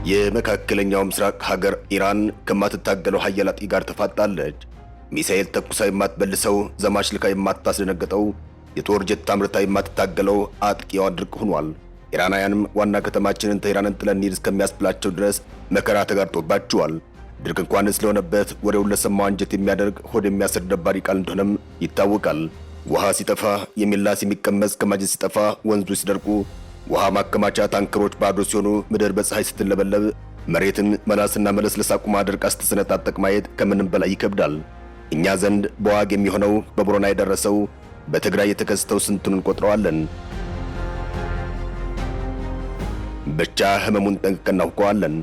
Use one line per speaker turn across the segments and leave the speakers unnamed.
የመካከለኛው ምስራቅ ሀገር ኢራን ከማትታገለው ሀያላጢ ጋር ተፋጣለች። ሚሳኤል ተኩሳ የማትበልሰው፣ ዘማች ልካ የማታስደነግጠው፣ የጦር ጀት አምርታ የማትታገለው አጥቂዋ ድርቅ ሆኗል። ኢራናውያንም ዋና ከተማችንን ተህራንን ጥለን እንሂድ እስከሚያስብላቸው ድረስ መከራ ተጋርጦባቸዋል። ድርቅ እንኳን ስለሆነበት ወሬውን ለሰማው አንጀት የሚያደርግ ሆድ የሚያስር ደባሪ ቃል እንደሆነም ይታወቃል። ውሃ ሲጠፋ የሚላስ የሚቀመስ ከማጀት ሲጠፋ ወንዞች ሲደርቁ ውሃ ማከማቻ ታንከሮች ባዶ ሲሆኑ ምድር በፀሐይ ስትለበለብ መሬትን መላስና መለስለስ አቁማ ድርቃ ስትሰነጣጠቅ ማየት ከምንም በላይ ይከብዳል። እኛ ዘንድ በዋግ የሚሆነው በቦረና የደረሰው በትግራይ የተከሰተው ስንቱን እንቆጥረዋለን። ብቻ ህመሙን ጠንቅቀን እናውቀዋለን።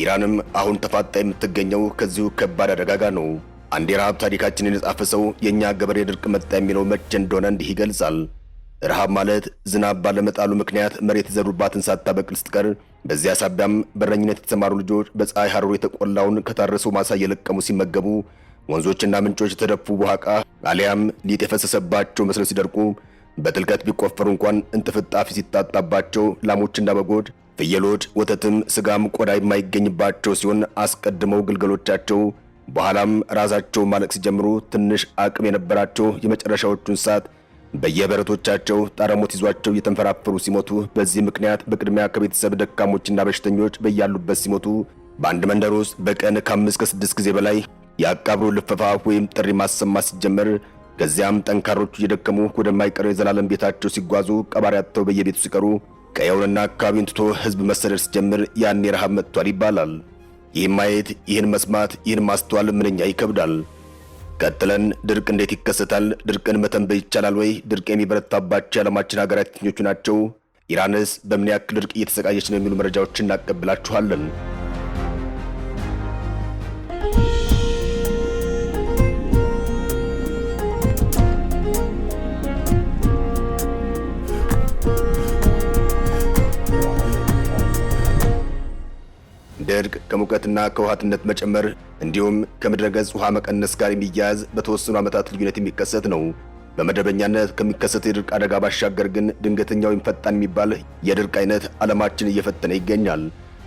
ኢራንም አሁን ተፋጣ የምትገኘው ከዚሁ ከባድ አደጋ ጋር ነው። አንድ የረሃብ ታሪካችንን የጻፈ ሰው የእኛ ገበሬ ድርቅ መጣ የሚለው መቼ እንደሆነ እንዲህ ይገልጻል። ረሃብ ማለት ዝናብ ባለመጣሉ ምክንያት መሬት የዘሩባትን ሳታበቅል ስትቀር፣ በዚያ ሳቢያም በረኝነት የተሰማሩ ልጆች በፀሐይ ሐሩር የተቆላውን ከታረሰው ማሳ እየለቀሙ ሲመገቡ፣ ወንዞችና ምንጮች የተደፉ በኋቃ አሊያም ሊጥ የፈሰሰባቸው መስለው ሲደርቁ፣ በጥልቀት ቢቆፈሩ እንኳን እንጥፍጣፊ ሲታጣባቸው፣ ላሞችና በጎች፣ ፍየሎች፣ ወተትም ስጋም ቆዳ የማይገኝባቸው ሲሆን አስቀድመው ግልገሎቻቸው በኋላም ራሳቸው ማለቅ ሲጀምሩ ትንሽ አቅም የነበራቸው የመጨረሻዎቹ እንስሳት በየበረቶቻቸው ጣረሞት ይዟቸው እየተንፈራፈሩ ሲሞቱ፣ በዚህ ምክንያት በቅድሚያ ከቤተሰብ ደካሞችና በሽተኞች በያሉበት ሲሞቱ፣ በአንድ መንደር ውስጥ በቀን ከ5 እስከ 6 ጊዜ በላይ የአቃብሮ ልፈፋ ወይም ጥሪ ማሰማት ሲጀመር፣ ከዚያም ጠንካሮቹ እየደከሙ ወደማይቀረው የዘላለም ቤታቸው ሲጓዙ፣ ቀባሪ አጥተው በየቤቱ ሲቀሩ፣ ቀየውንና አካባቢውን ትቶ ህዝብ መሰደድ ሲጀምር ያኔ ረሃብ መጥቷል ይባላል። ይህን ማየት፣ ይህን መስማት፣ ይህን ማስተዋል ምንኛ ይከብዳል። ቀጥለን ድርቅ እንዴት ይከሰታል? ድርቅን መተንበይ ይቻላል ወይ? ድርቅ የሚበረታባቸው የዓለማችን ሀገራት የትኞቹ ናቸው? ኢራንስ በምን ያክል ድርቅ እየተሰቃየች ነው? የሚሉ መረጃዎችን እናቀብላችኋለን። ድርቅ ከሙቀትና ከውሃትነት መጨመር እንዲሁም ከምድረ ገጽ ውሃ መቀነስ ጋር የሚያያዝ በተወሰኑ ዓመታት ልዩነት የሚከሰት ነው። በመደበኛነት ከሚከሰት የድርቅ አደጋ ባሻገር ግን ድንገተኛ ወይም ፈጣን የሚባል የድርቅ አይነት ዓለማችን እየፈተነ ይገኛል።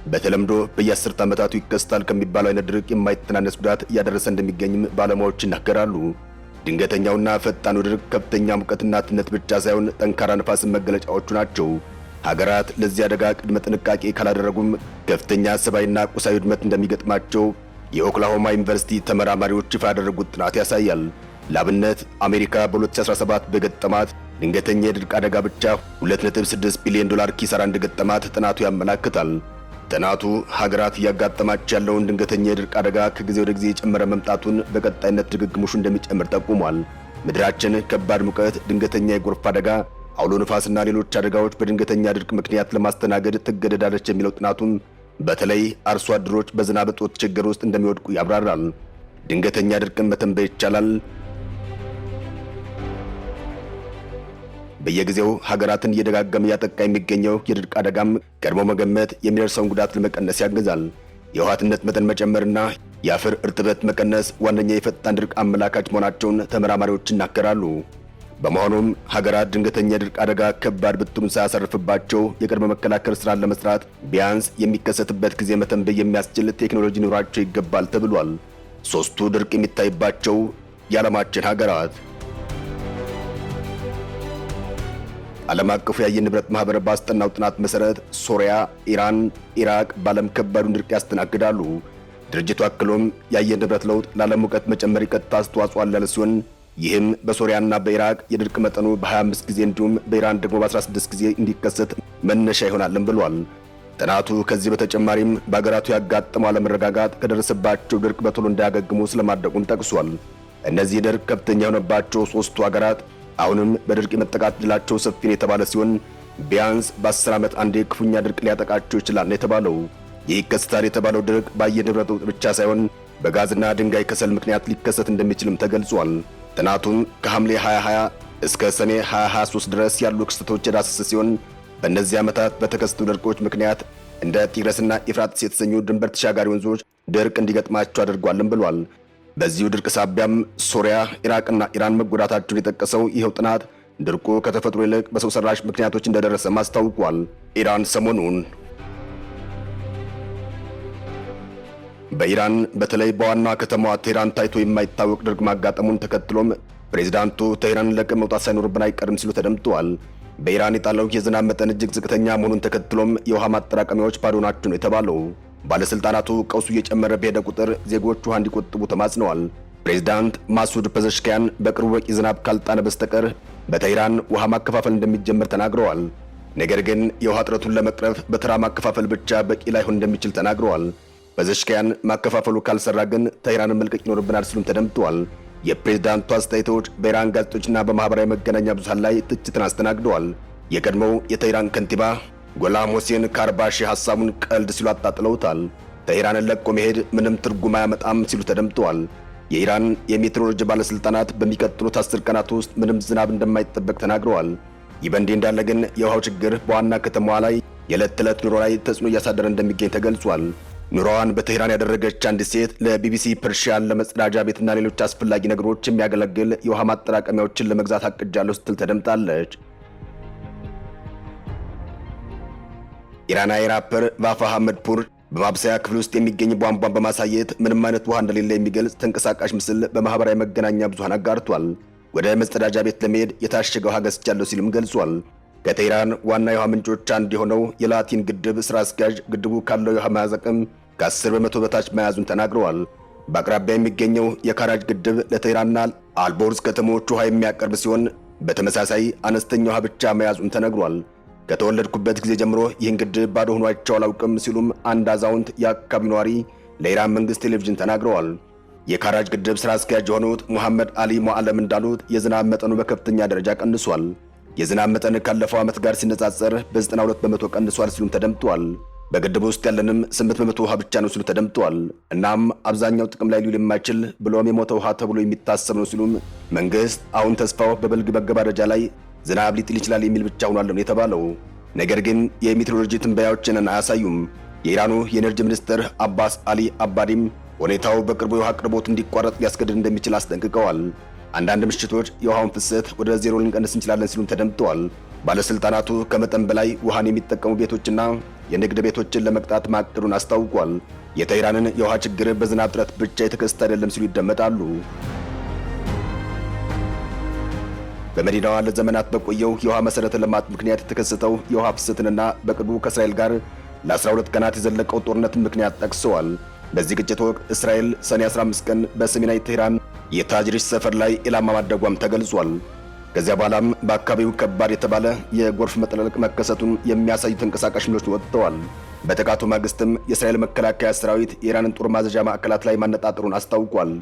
በተለምዶ በየ10 ዓመታቱ ይከሰታል ከሚባለው አይነት ድርቅ የማይተናነስ ጉዳት እያደረሰ እንደሚገኝም ባለሙያዎች ይናገራሉ። ድንገተኛውና ፈጣኑ ድርቅ ከፍተኛ ሙቀትና ትነት ብቻ ሳይሆን ጠንካራ ነፋስን መገለጫዎቹ ናቸው። ሀገራት ለዚህ አደጋ ቅድመ ጥንቃቄ ካላደረጉም ከፍተኛ ሰብአዊና ቁሳዊ ውድመት እንደሚገጥማቸው የኦክላሆማ ዩኒቨርሲቲ ተመራማሪዎች ይፋ ያደረጉት ጥናት ያሳያል። ላብነት አሜሪካ በ2017 በገጠማት ድንገተኛ የድርቅ አደጋ ብቻ $2.6 ቢሊዮን ኪሳራ እንደገጠማት ጥናቱ ያመላክታል። ጥናቱ ሀገራት እያጋጠማቸው ያለውን ድንገተኛ የድርቅ አደጋ ከጊዜ ወደ ጊዜ የጨመረ መምጣቱን፣ በቀጣይነት ድግግሞሹ እንደሚጨምር ጠቁሟል። ምድራችን ከባድ ሙቀት፣ ድንገተኛ የጎርፍ አደጋ፣ አውሎ ንፋስና ሌሎች አደጋዎች በድንገተኛ ድርቅ ምክንያት ለማስተናገድ ትገደዳለች የሚለው ጥናቱም በተለይ አርሶ አደሮች በዝናብ እጦት ችግር ውስጥ እንደሚወድቁ ያብራራል። ድንገተኛ ድርቅን መተንበይ ይቻላል? በየጊዜው ሀገራትን እየደጋገመ ያጠቃ የሚገኘው የድርቅ አደጋም ቀድሞ መገመት የሚደርሰውን ጉዳት ለመቀነስ ያግዛል። የውሃትነት መጠን መጨመርና የአፈር እርጥበት መቀነስ ዋነኛ የፈጣን ድርቅ አመላካች መሆናቸውን ተመራማሪዎች ይናገራሉ። በመሆኑም ሀገራት ድንገተኛ የድርቅ አደጋ ከባድ ብትሩን ሳያሰርፍባቸው የቅድመ መከላከል ስራን ለመስራት ቢያንስ የሚከሰትበት ጊዜ መተንበይ የሚያስችል ቴክኖሎጂ ኖራቸው ይገባል ተብሏል። ሶስቱ ድርቅ የሚታይባቸው የዓለማችን ሀገራት። ዓለም አቀፉ የአየር ንብረት ማህበር ባስጠናው ጥናት መሰረት ሶሪያ፣ ኢራን፣ ኢራቅ በዓለም ከባዱን ድርቅ ያስተናግዳሉ። ድርጅቱ አክሎም የአየር ንብረት ለውጥ ለዓለም ሙቀት መጨመር ቀጥታ አስተዋጽኦ አለ ያለ ሲሆን ይህም በሶሪያና በኢራቅ የድርቅ መጠኑ በ25 ጊዜ እንዲሁም በኢራን ደግሞ በ16 ጊዜ እንዲከሰት መነሻ ይሆናልም ብሏል። ጥናቱ ከዚህ በተጨማሪም በአገራቱ ያጋጠመው አለመረጋጋት ከደረሰባቸው ድርቅ በቶሎ እንዳያገግሙ ስለማድረጉም ጠቅሷል። እነዚህ ድርቅ ከፍተኛ የሆነባቸው ሶስቱ ሀገራት አሁንም በድርቅ የመጠቃት ዕድላቸው ሰፊ ነው የተባለ ሲሆን ቢያንስ በ10 ዓመት አንዴ ክፉኛ ድርቅ ሊያጠቃቸው ይችላል ነው የተባለው። ይህ ይከሰታል የተባለው ድርቅ በአየር ንብረት ለውጥ ብቻ ሳይሆን በጋዝና ድንጋይ ከሰል ምክንያት ሊከሰት እንደሚችልም ተገልጿል። ጥናቱም ከሐምሌ 2020 እስከ ሰኔ 2023 ድረስ ያሉ ክስተቶች የዳሰሰ ሲሆን በእነዚህ ዓመታት በተከሰቱ ድርቆች ምክንያት እንደ ቲግረስና ኤፍራጥስ የተሰኙ ድንበር ተሻጋሪ ወንዞች ድርቅ እንዲገጥማቸው አድርጓልም ብሏል። በዚሁ ድርቅ ሳቢያም ሶሪያ፣ ኢራቅና ኢራን መጎዳታቸውን የጠቀሰው ይኸው ጥናት ድርቁ ከተፈጥሮ ይልቅ በሰው ሰራሽ ምክንያቶች እንደደረሰ ማስታውቋል። ኢራን ሰሞኑን በኢራን በተለይ በዋና ከተማዋ ቴህራን ታይቶ የማይታወቅ ድርቅ ማጋጠሙን ተከትሎም ፕሬዝዳንቱ ቴህራንን ለቀው መውጣት ሳይኖርብን አይቀርም ሲሉ ተደምጠዋል። በኢራን የጣለው የዝናብ መጠን እጅግ ዝቅተኛ መሆኑን ተከትሎም የውሃ ማጠራቀሚያዎች ባዶ ናቸው ነው የተባለው። ባለስልጣናቱ ቀውሱ እየጨመረ በሄደ ቁጥር ዜጎች ውሃ እንዲቆጥቡ ተማጽነዋል። ፕሬዝዳንት ማሱድ ፐዘሽኪያን በቅርቡ በቂ ዝናብ ካልጣነ በስተቀር በቴህራን ውሃ ማከፋፈል እንደሚጀምር ተናግረዋል። ነገር ግን የውሃ እጥረቱን ለመቅረፍ በተራ ማከፋፈል ብቻ በቂ ላይሆን እንደሚችል ተናግረዋል። ፐዘሽኪያን ማከፋፈሉ ካልሰራ ግን ቴህራንን መልቀቅ ይኖርብናል ሲሉም ተደምጠዋል። የፕሬዝዳንቱ አስተያየቶች በኢራን ጋዜጦችና በማህበራዊ መገናኛ ብዙሃን ላይ ትችትን አስተናግደዋል። የቀድሞው የቴህራን ከንቲባ ጎላም ሁሴን ካርባሺ ሐሳቡን ቀልድ ሲሉ አጣጥለውታል። ቴህራንን ለቆ መሄድ ምንም ትርጉም አያመጣም ሲሉ ተደምጠዋል። የኢራን የሜትሮሎጂ ባለስልጣናት በሚቀጥሉት 10 ቀናት ውስጥ ምንም ዝናብ እንደማይጠበቅ ተናግረዋል። ይህ በእንዲህ እንዳለ ግን የውሃው ችግር በዋና ከተማዋ ላይ የዕለት ተዕለት ኑሮ ላይ ተጽዕኖ እያሳደረ እንደሚገኝ ተገልጿል። ኑሮዋን በቴህራን ያደረገች አንዲት ሴት ለቢቢሲ ፐርሺያን ለመጸዳጃ ቤትና ሌሎች አስፈላጊ ነገሮች የሚያገለግል የውሃ ማጠራቀሚያዎችን ለመግዛት አቅጃለሁ ስትል ተደምጣለች። ኢራናዊ ራፐር ቫፋህ አህመድፑር በማብሰያ ክፍል ውስጥ የሚገኝ ቧንቧን በማሳየት ምንም አይነት ውሃ እንደሌለ የሚገልጽ ተንቀሳቃሽ ምስል በማህበራዊ መገናኛ ብዙሃን አጋርቷል። ወደ መጸዳጃ ቤት ለመሄድ የታሸገ ውሃ ገዝቻለሁ ሲልም ገልጿል። ከቴህራን ዋና የውሃ ምንጮች አንዱ የሆነው የላቲን ግድብ ስራ አስኪያጅ ግድቡ ካለው የውሃ መያዝ አቅም ከ10 በመቶ በታች መያዙን ተናግረዋል። በአቅራቢያ የሚገኘው የካራጅ ግድብ ለቴህራንና አልቦርዝ ከተሞች ውሃ የሚያቀርብ ሲሆን በተመሳሳይ አነስተኛ ውሃ ብቻ መያዙን ተነግሯል። ከተወለድኩበት ጊዜ ጀምሮ ይህን ግድብ ባዶ ሆኖ አይቼው አላውቅም ሲሉም አንድ አዛውንት የአካባቢው ነዋሪ ለኢራን መንግስት ቴሌቪዥን ተናግረዋል። የካራጅ ግድብ ስራ አስኪያጅ የሆኑት ሙሐመድ አሊ ሞዓለም እንዳሉት የዝናብ መጠኑ በከፍተኛ ደረጃ ቀንሷል። የዝናብ መጠን ካለፈው ዓመት ጋር ሲነጻጸር በ92 በመቶ ቀንሷል ሲሉም ተደምጧል። በግድቡ ውስጥ ያለንም 8 በመቶ ውሃ ብቻ ነው ሲሉ ተደምጧል። እናም አብዛኛው ጥቅም ላይ ሊውል የማይችል ብሎም የሞተ ውሃ ተብሎ የሚታሰብ ነው ሲሉም መንግስት አሁን ተስፋው በበልግ መገባደጃ ላይ ዝናብ ሊጥል ይችላል የሚል ብቻ ሆኗል ነው የተባለው። ነገር ግን የሜትሮሎጂ ትንበያዎችን አያሳዩም። የኢራኑ የኤነርጂ ሚኒስትር አባስ አሊ አባዲም ሁኔታው በቅርቡ የውሃ አቅርቦት እንዲቋረጥ ሊያስገድድ እንደሚችል አስጠንቅቀዋል። አንዳንድ ምሽቶች የውሃውን ፍሰት ወደ ዜሮ ልንቀንስ እንችላለን ሲሉም ተደምጠዋል። ባለስልጣናቱ ከመጠን በላይ ውሃን የሚጠቀሙ ቤቶችና የንግድ ቤቶችን ለመቅጣት ማቀዱን አስታውቋል። የቴህራንን የውሃ ችግር በዝናብ እጥረት ብቻ የተከሰተ አይደለም ሲሉ ይደመጣሉ። በመዲናዋ ለዘመናት በቆየው የውሃ መሰረተ ልማት ምክንያት የተከሰተው የውሃ ፍሰትንና በቅርቡ ከእስራኤል ጋር ለ12 ቀናት የዘለቀው ጦርነትን ምክንያት ጠቅሰዋል። በዚህ ግጭት ወቅት እስራኤል ሰኔ 15 ቀን በሰሜናዊ ቴህራን የታጅሪሽ ሰፈር ላይ ኢላማ ማድረጓም ተገልጿል። ከዚያ በኋላም በአካባቢው ከባድ የተባለ የጎርፍ መጥለቅለቅ መከሰቱን የሚያሳዩ ተንቀሳቃሽ ምስሎች ወጥተዋል። በጥቃቱ ማግስትም የእስራኤል መከላከያ ሰራዊት የኢራንን ጦር ማዘዣ ማዕከላት ላይ ማነጣጠሩን አስታውቋል።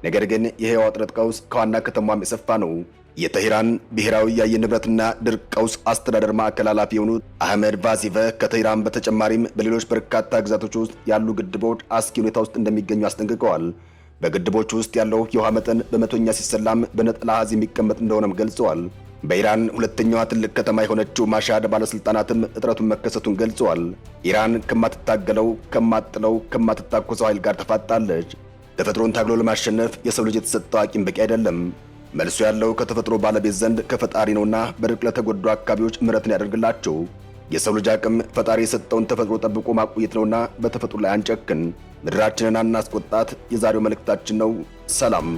ነገር ግን ይህ የውሃ እጥረት ቀውስ ከዋና ከተማም የሰፋ ነው። የቴህራን ብሔራዊ የአየር ንብረትና ድርቅ ቀውስ አስተዳደር ማዕከል ኃላፊ የሆኑት አህመድ ቫዚቨ ከቴህራን በተጨማሪም በሌሎች በርካታ ግዛቶች ውስጥ ያሉ ግድቦች አስጊ ሁኔታ ውስጥ እንደሚገኙ አስጠንቅቀዋል። በግድቦች ውስጥ ያለው የውሃ መጠን በመቶኛ ሲሰላም በነጠላ አሃዝ የሚቀመጥ እንደሆነም ገልጸዋል። በኢራን ሁለተኛዋ ትልቅ ከተማ የሆነችው ማሻድ ባለስልጣናትም እጥረቱን መከሰቱን ገልጸዋል። ኢራን ከማትታገለው፣ ከማጥለው፣ ከማትታኮሰው ኃይል ጋር ተፋጣለች። ተፈጥሮን ታግሎ ለማሸነፍ የሰው ልጅ የተሰጠው አቂም በቂ አይደለም። መልሶ ያለው ከተፈጥሮ ባለቤት ዘንድ ከፈጣሪ ነውና በድርቅ ለተጎዱ አካባቢዎች ምሕረትን ያደርግላቸው። የሰው ልጅ አቅም ፈጣሪ የሰጠውን ተፈጥሮ ጠብቆ ማቆየት ነውና በተፈጥሮ ላይ አንጨክን፣ ምድራችንን አናስቆጣት የዛሬው መልእክታችን ነው። ሰላም።